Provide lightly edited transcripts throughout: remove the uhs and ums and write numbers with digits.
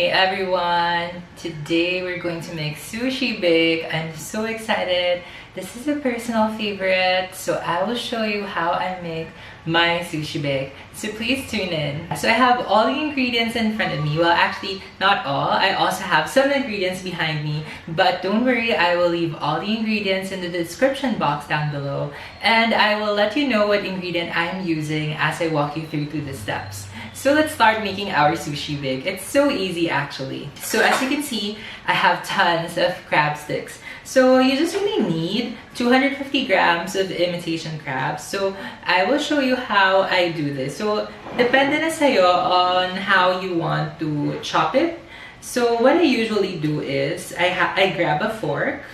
Hey everyone! Today we're going to make sushi bake. I'm so excited. This is a personal favorite, so I will show you how I make my sushi bake. So please tune in. So I have all the ingredients in front of me. Well, actually, not all. I also have some ingredients behind me. But don't worry, I will leave all the ingredients in the description box down below. And I will let you know what ingredient I'm using as I walk you through the steps. So let's start making our sushi bake. It's so easy actually. So as you can see, I have tons of crab sticks. So you just really need 250 grams of imitation crabs. So I will show you how I do this. So depende na sa'yo on how you want to chop it. So what I usually do is I grab a fork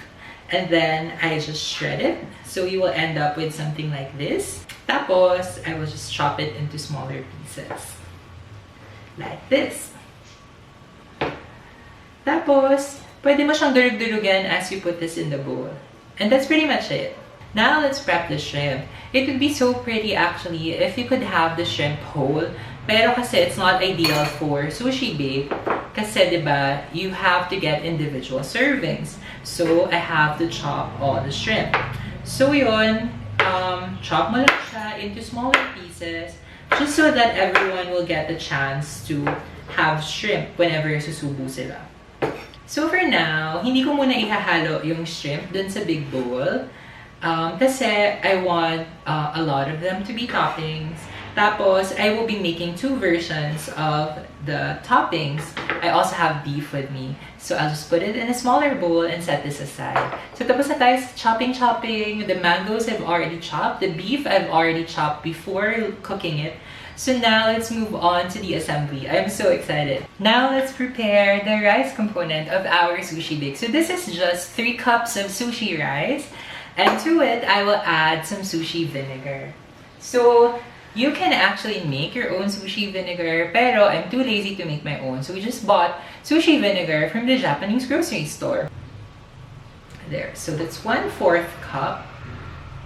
and then I just shred it. So you will end up with something like this. Tapos I will just chop it into smaller pieces. Like this. Tapos, pwede mo siyang durug-durugan as you put this in the bowl. And that's pretty much it. Now, let's prep the shrimp. It would be so pretty actually if you could have the shrimp whole. Pero kasi it's not ideal for sushi bake. Kasi diba, you have to get individual servings. So, I have to chop all the shrimp. So yun, chop mo lang siya into smaller pieces. Just so that everyone will get the chance to have shrimp whenever susubo sila. So for now, hindi ko muna ihahalo yung shrimp dun sa big bowl. Kasi I want a lot of them to be toppings. Tapos, I will be making two versions of the toppings. I also have beef with me. So I'll just put it in a smaller bowl and set this aside. So tapos na tayo chopping. The mangoes I've already chopped. The beef I've already chopped before cooking it. So now let's move on to the assembly. I'm so excited. Now let's prepare the rice component of our sushi bake. So this is just 3 cups of sushi rice. And to it, I will add some sushi vinegar. So you can actually make your own sushi vinegar, pero I'm too lazy to make my own. So we just bought sushi vinegar from the Japanese grocery store. There, so that's 1/4 cup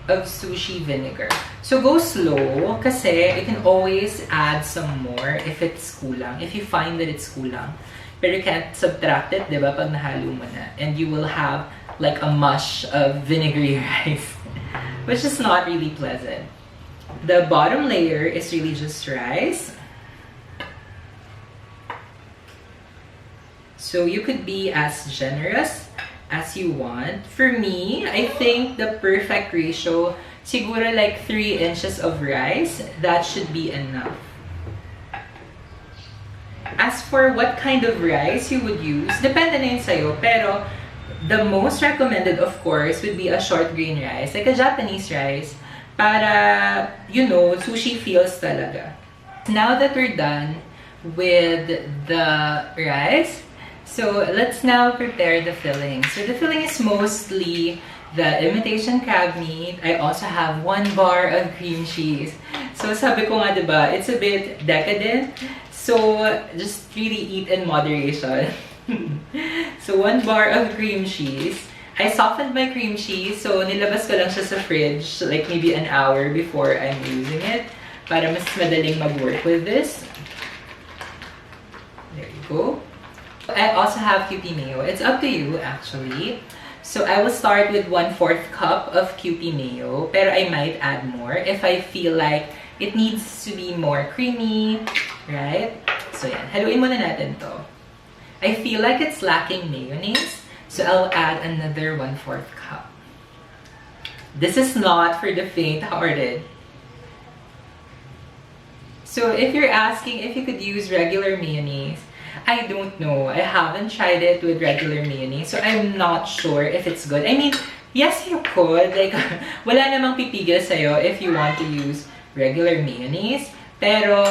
of sushi vinegar. So go slow, kasi you can always add some more if it's kulang, if you find that it's kulang. Pero you can't subtract it, diba, pag nahalo mo na. And you will have like a mush of vinegary rice, which is not really pleasant. The bottom layer is really just rice. So you could be as generous as you want. For me, I think the perfect ratio, siguro like 3 inches of rice, that should be enough. As for what kind of rice you would use, depende na yun sa'yo, pero the most recommended, of course, would be a short grain rice, like a Japanese rice, para, you know, sushi feels talaga. Now that we're done with the rice, so let's now prepare the filling. So the filling is mostly the imitation crab meat. I also have 1 bar of cream cheese. So sabi ko nga, diba, it's a bit decadent. So just really eat in moderation. So 1 bar of cream cheese. I softened my cream cheese, so nilabas ko lang siya sa fridge like maybe an hour before I'm using it para mas madaling mag-work with this. There you go. I also have Kewpie mayo. It's up to you actually. So I will start with 1/4 cup of Kewpie mayo, pero I might add more if I feel like it needs to be more creamy, right? So yan, haluin muna natin to. I feel like it's lacking mayonnaise, so I'll add another 1/4 cup. This is not for the faint-hearted. So if you're asking if you could use regular mayonnaise, I don't know. I haven't tried it with regular mayonnaise, so I'm not sure if it's good. I mean, yes, you could. Like, wala namang pipigil sa'yo if you want to use regular mayonnaise. Pero,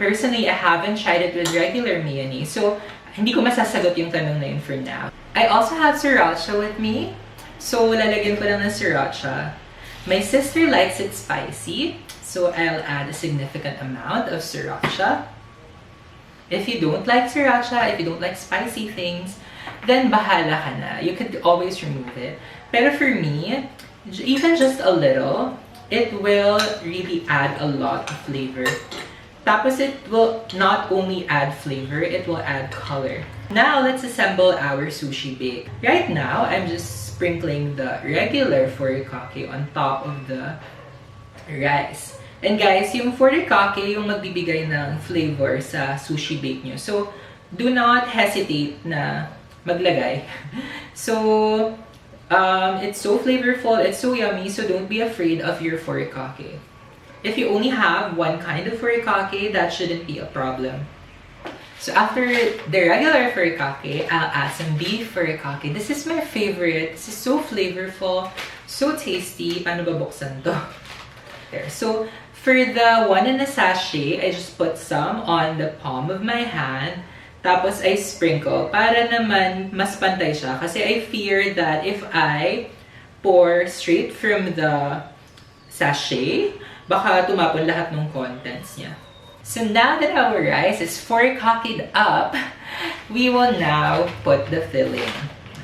personally, I haven't tried it with regular mayonnaise. So, hindi ko masasagot yung tanong na yun for now. I also have sriracha with me. So, lalagyan ko lang ng sriracha. My sister likes it spicy. So, I'll add a significant amount of sriracha. If you don't like sriracha, if you don't like spicy things, then bahala ka na. You could always remove it. Pero for me, even just a little, it will really add a lot of flavor Tapos it will not only add flavor, it will add color. Now, let's assemble our sushi bake. Right now, I'm just sprinkling the regular furikake on top of the rice. And guys, yung furikake yung magbibigay ng flavor sa sushi bake nyo. So, do not hesitate na maglagay. So, it's so flavorful, it's so yummy, so don't be afraid of your furikake. If you only have one kind of furikake, that shouldn't be a problem. So after the regular furikake, I'll add some beef furikake. This is my favorite. This is so flavorful, so tasty. Paano ba buksan to? There. So for the one in a sachet, I just put some on the palm of my hand. Tapos I sprinkle para naman mas pantay siya. Kasi I fear that if I pour straight from the sachet, baka tumapon lahat ng contents niya. So now that our rice is furikaked up, we will now put the filling.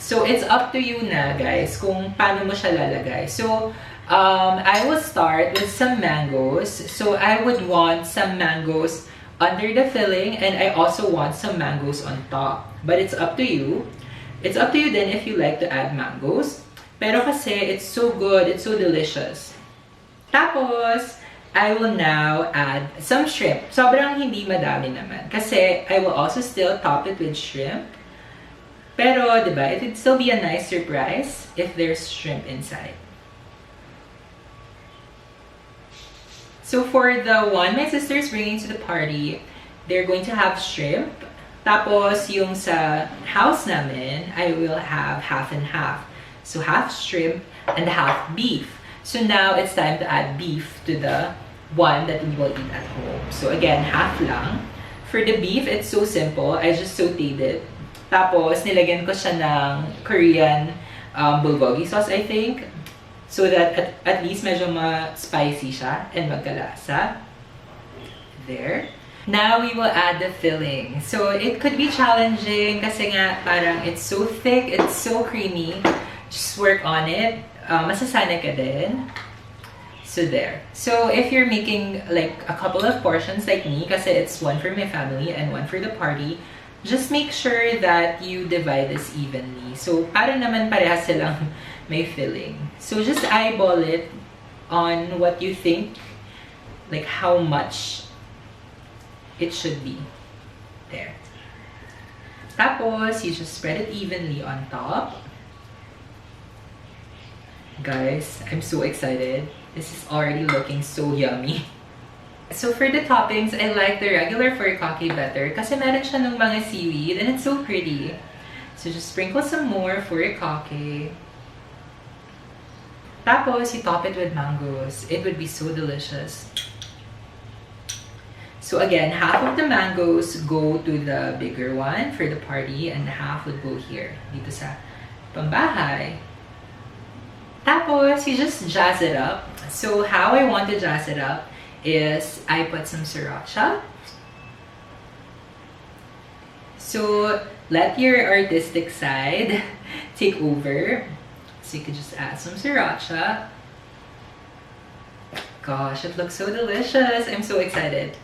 So it's up to you na guys kung paano mo siya lalagay. So I will start with some mangoes. So I would want some mangoes under the filling and I also want some mangoes on top. But it's up to you. It's up to you then if you like to add mangoes. Pero kasi it's so good, it's so delicious. Tapos, I will now add some shrimp. Sobrang hindi madami naman. Kasi I will also still top it with shrimp. Pero, diba, it would still be a nice surprise if there's shrimp inside. So for the one my sister's bringing to the party, they're going to have shrimp. Tapos yung sa house namin, I will have half and half. So half shrimp and half beef. So now it's time to add beef to the one that we will eat at home. So again, half lang. For the beef, it's so simple. I just sauteed it. Tapos nilagyan ko siya ng Korean bulgogi sauce, I think. So that at least medyo ma-spicy siya and magkalasa. There. Now we will add the filling. So it could be challenging kasi nga parang it's so thick, it's so creamy. Just work on it. Masasanay ka din. So there. So if you're making like a couple of portions like me, kasi it's one for my family and one for the party, just make sure that you divide this evenly. So para naman parehas silang may filling. So just eyeball it on what you think, like how much it should be. There. Tapos, you just spread it evenly on top. Guys, I'm so excited. This is already looking so yummy. So for the toppings, I like the regular furikake better kasi meron siya ng mga seaweed and it's so pretty. So just sprinkle some more furikake. Tapos, you top it with mangoes. It would be so delicious. So again, half of the mangoes go to the bigger one for the party and half would go here, dito sa pambahay. Tapos, you just jazz it up. So how I want to jazz it up is I put some sriracha. So let your artistic side take over. So you could just add some sriracha. Gosh, it looks so delicious. I'm so excited.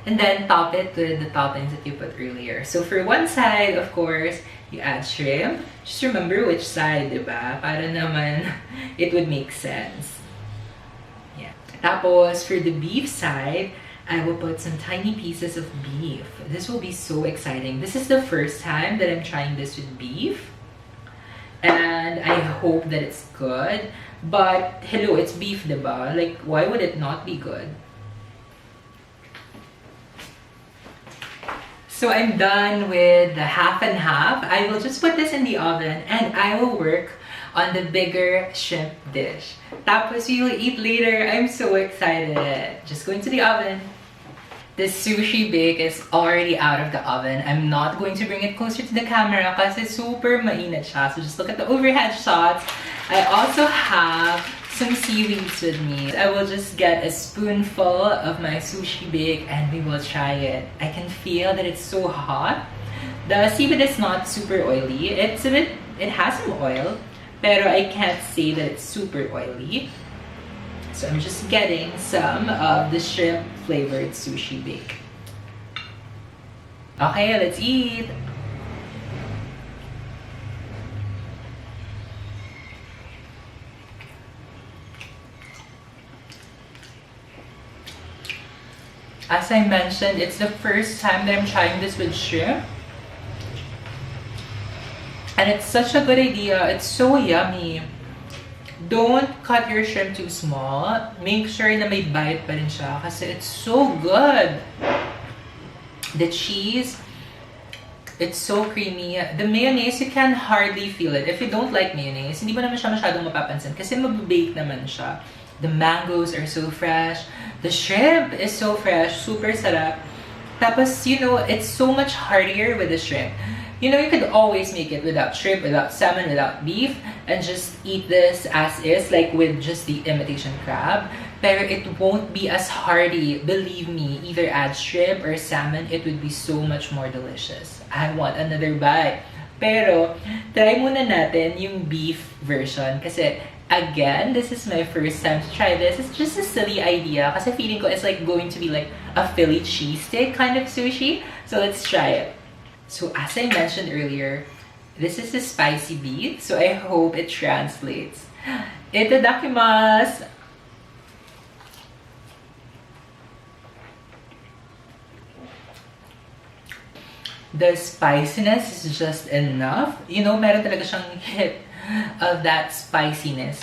And then top it with the toppings that you put earlier. So for one side, of course, you add shrimp. Just remember which side, diba? Para naman it would make sense. Yeah. Tapos, for the beef side, I will put some tiny pieces of beef. This will be so exciting. This is the first time that I'm trying this with beef. And I hope that it's good. But, hello, it's beef, diba? Like, why would it not be good? So I'm done with the half and half. I will just put this in the oven and I will work on the bigger shrimp dish. Tapos we will eat later. I'm so excited. Just go into the oven. The sushi bake is already out of the oven. I'm not going to bring it closer to the camera kasi super mainit siya. So just look at the overhead shots. I also have some seaweeds with me. I will just get a spoonful of my sushi bake and we will try it. I can feel that it's so hot. The seaweed is not super oily. It has some oil, pero I can't say that it's super oily. So I'm just getting some of the shrimp flavored sushi bake. Okay, let's eat! As I mentioned, it's the first time that I'm trying this with shrimp. And it's such a good idea. It's so yummy. Don't cut your shrimp too small. Make sure na may bite pa rin siya kasi it's so good. The cheese, it's so creamy. The mayonnaise, you can hardly feel it. If you don't like mayonnaise, hindi mo naman siya masyadong mapapansin kasi mabibake naman siya. The mangoes are so fresh. The shrimp is so fresh. Super sarap. Tapos, you know, it's so much heartier with the shrimp. You know, you could always make it without shrimp, without salmon, without beef, and just eat this as is, like with just the imitation crab. Pero it won't be as hearty. Believe me, either add shrimp or salmon, it would be so much more delicious. I want another bite. Pero, try muna natin yung beef version. Kasi, again, this is my first time to try this. It's just a silly idea. Kasi feeling ko it's like going to be like a Philly cheesesteak kind of sushi. So let's try it. So as I mentioned earlier, this is a spicy beef. So I hope it translates. Itadakimasu! The spiciness is just enough. You know, meron talaga siyang hit of that spiciness.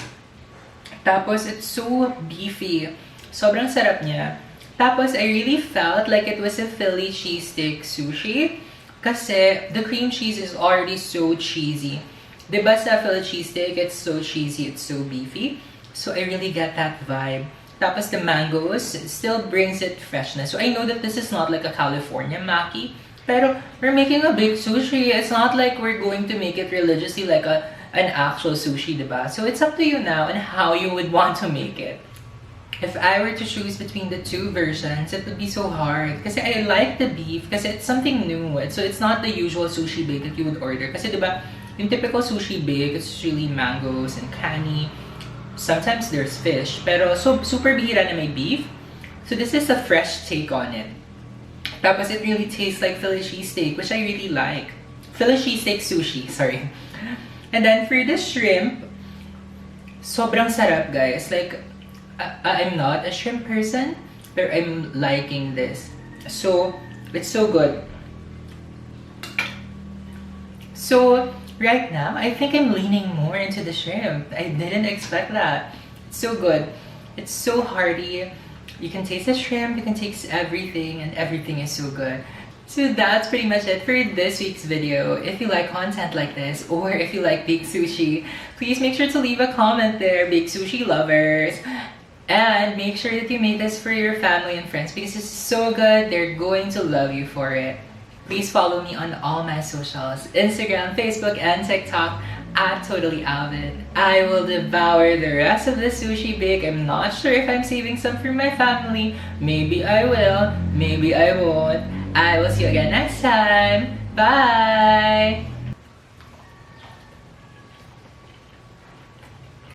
Tapos, it's so beefy. Sobrang sarap niya. Tapos, I really felt like it was a Philly cheesesteak sushi. Kasi, the cream cheese is already so cheesy. Diba sa Philly cheesesteak, it's so cheesy, it's so beefy. So, I really get that vibe. Tapos, the mangoes still brings it freshness. So, I know that this is not like a California maki. Pero, we're making a big sushi. It's not like we're going to make it religiously like an actual sushi, diba? So, it's up to you now on how you would want to make it. If I were to choose between the two versions, it would be so hard. Kasi I like the beef kasi it's something new. So it's not the usual sushi bake that you would order. Kasi diba, yung typical sushi bake, it's usually mangoes and kani. Sometimes there's fish. Pero so super bihira na may beef. So this is a fresh take on it. Tapos it really tastes like Philly cheesesteak, which I really like. Philly cheesesteak sushi, sorry. And then for the shrimp, sobrang sarap, guys. Like, I'm not a shrimp person, but I'm liking this. So, it's so good. So, right now, I think I'm leaning more into the shrimp. I didn't expect that. It's so good. It's so hearty. You can taste the shrimp, you can taste everything, and everything is so good. So that's pretty much it for this week's video. If you like content like this, or if you like baked sushi, please make sure to leave a comment there, baked sushi lovers. And make sure that you make this for your family and friends because it's so good, they're going to love you for it. Please follow me on all my socials, Instagram, Facebook, and TikTok at totallyalvin. I will devour the rest of the sushi bake. I'm not sure if I'm saving some for my family. Maybe I will, maybe I won't. I will see you again next time. Bye!